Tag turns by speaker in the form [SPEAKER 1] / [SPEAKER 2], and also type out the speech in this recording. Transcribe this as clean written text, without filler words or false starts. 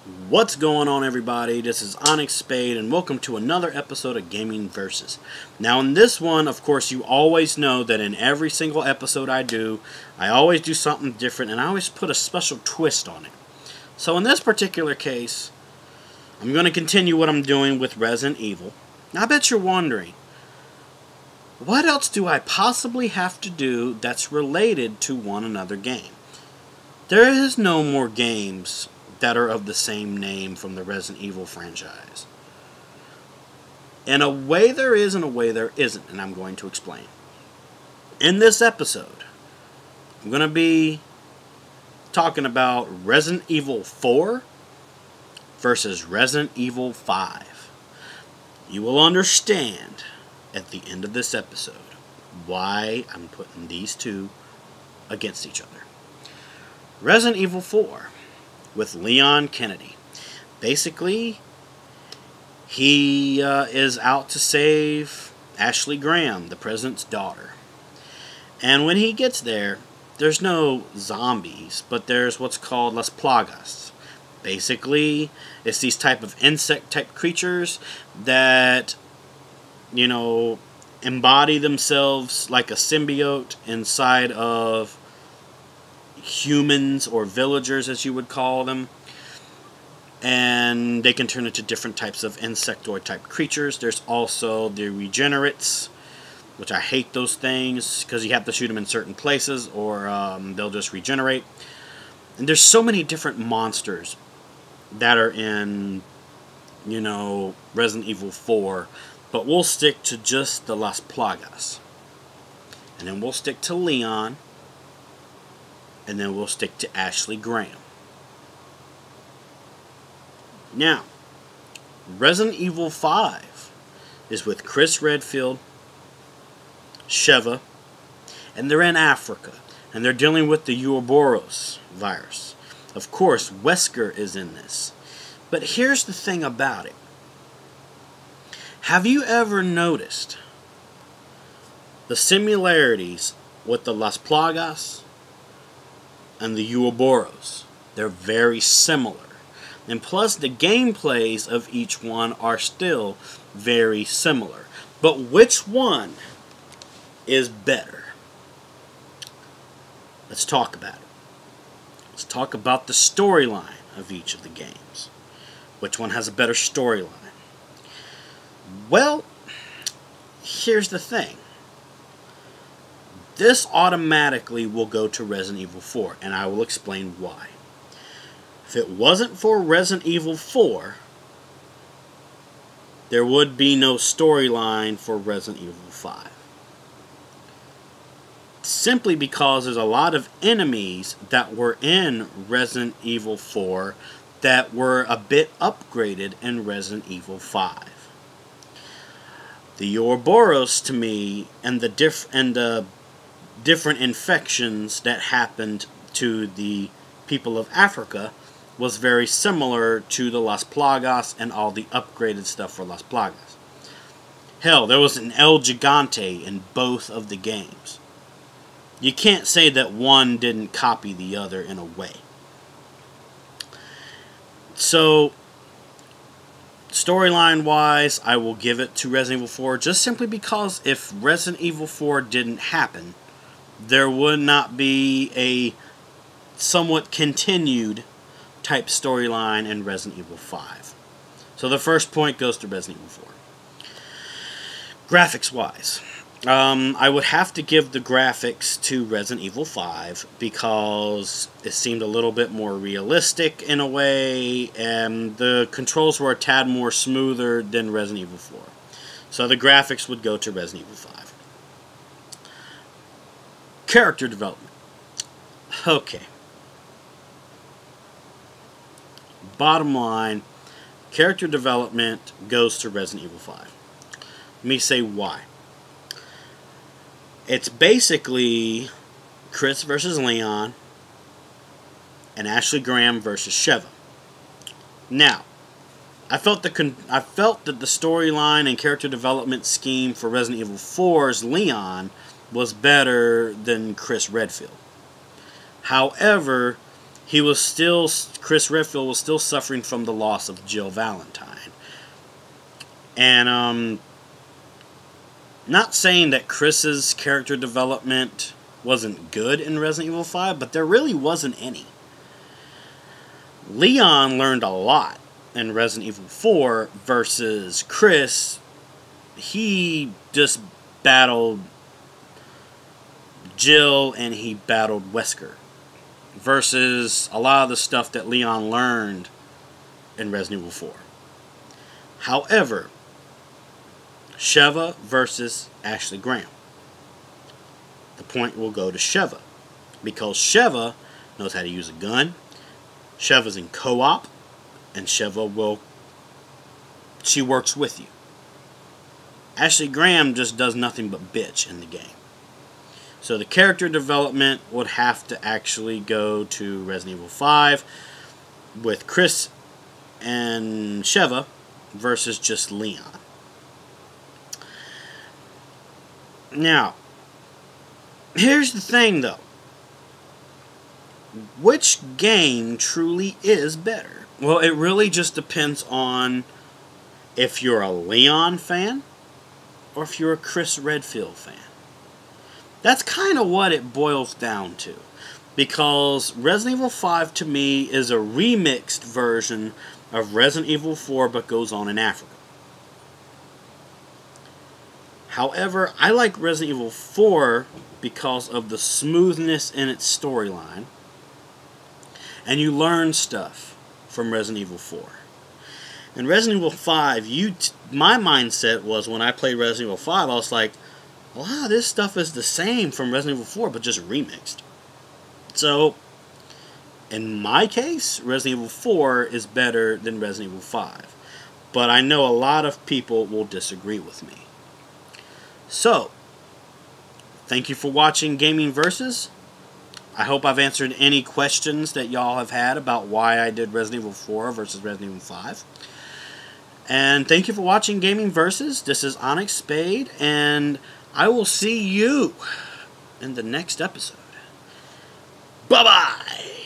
[SPEAKER 1] What's going on, everybody? This is Onyx Spade, and welcome to another episode of Gaming Versus. Now, in this one, of course, you always know that in every single episode I always do something different, and I always put a special twist on it. So, in this particular case, I'm going to continue what I'm doing with Resident Evil. Now, I bet you're wondering, what else do I possibly have to do that's related to one another game? There is no more games that are of the same name from the Resident Evil franchise. In a way there is, in a way there isn't, and I'm going to explain. In this episode, I'm going to be talking about Resident Evil 4 versus Resident Evil 5. You will understand at the end of this episode why I'm putting these two against each other. Resident Evil 4 with Leon Kennedy. Basically, he is out to save Ashley Graham, the president's daughter. And when he gets there, there's no zombies, but there's what's called Las Plagas. Basically, it's these type of insect-type creatures that, embody themselves like a symbiote inside of humans or villagers, as you would call them, and they can turn into different types of insectoid type creatures. There's also the regenerates, which I hate those things because you have to shoot them in certain places or they'll just regenerate. And there's so many different monsters that are in Resident Evil 4, but we'll stick to just the Las Plagas, and then we'll stick to Leon, and then we'll stick to Ashley Graham. Now, Resident Evil 5 is with Chris Redfield, Sheva, and they're in Africa, and they're dealing with the Ouroboros virus. Of course, Wesker is in this. But here's the thing about it. Have you ever noticed the similarities with the Las Plagas and the Ouroboros? They're very similar. And plus, the gameplays of each one are still very similar. But which one is better? Let's talk about it. Let's talk about the storyline of each of the games. Which one has a better storyline? Well, here's the thing. This automatically will go to Resident Evil 4, and I will explain why. If it wasn't for Resident Evil 4, there would be no storyline for Resident Evil 5. Simply because there's a lot of enemies that were in Resident Evil 4 that were a bit upgraded in Resident Evil 5. The Ouroboros, to me, and the different infections that happened to the people of Africa was very similar to the Las Plagas and all the upgraded stuff for Las Plagas. Hell, there was an El Gigante in both of the games. You can't say that one didn't copy the other in a way. So, storyline-wise, I will give it to Resident Evil 4 just simply because if Resident Evil 4 didn't happen, there would not be a somewhat continued type storyline in Resident Evil 5. So the first point goes to Resident Evil 4. Graphics-wise, I would have to give the graphics to Resident Evil 5 because it seemed a little bit more realistic in a way, and the controls were a tad more smoother than Resident Evil 4. So the graphics would go to Resident Evil 5. Character development. Okay. Bottom line, character development goes to Resident Evil 5. Let me say why. It's basically Chris versus Leon and Ashley Graham versus Sheva. Now, I felt that the storyline and character development scheme for Resident Evil 4's Leon was better than Chris Redfield. However, Chris Redfield was still suffering from the loss of Jill Valentine. And not saying that Chris's character development wasn't good in Resident Evil 5, but there really wasn't any. Leon learned a lot in Resident Evil 4 versus Chris. He just battled Jill and he battled Wesker, versus a lot of the stuff that Leon learned in Resident Evil 4. However, Sheva versus Ashley Graham. The point will go to Sheva, because Sheva knows how to use a gun. Sheva's in co-op, and Sheva she works with you. Ashley Graham just does nothing but bitch in the game. So the character development would have to actually go to Resident Evil 5 with Chris and Sheva versus just Leon. Now, here's the thing though. Which game truly is better? Well, it really just depends on if you're a Leon fan or if you're a Chris Redfield fan. That's kind of what it boils down to. Because Resident Evil 5 to me is a remixed version of Resident Evil 4 but goes on in Africa. However, I like Resident Evil 4 because of the smoothness in its storyline. And you learn stuff from Resident Evil 4. In Resident Evil 5, my mindset was when I played Resident Evil 5, I was like, a lot of this stuff is the same from Resident Evil 4, but just remixed. So, in my case, Resident Evil 4 is better than Resident Evil 5. But I know a lot of people will disagree with me. So, thank you for watching Gaming Versus. I hope I've answered any questions that y'all have had about why I did Resident Evil 4 versus Resident Evil 5. And thank you for watching Gaming Versus. This is Onyx Spade, and I will see you in the next episode. Bye-bye!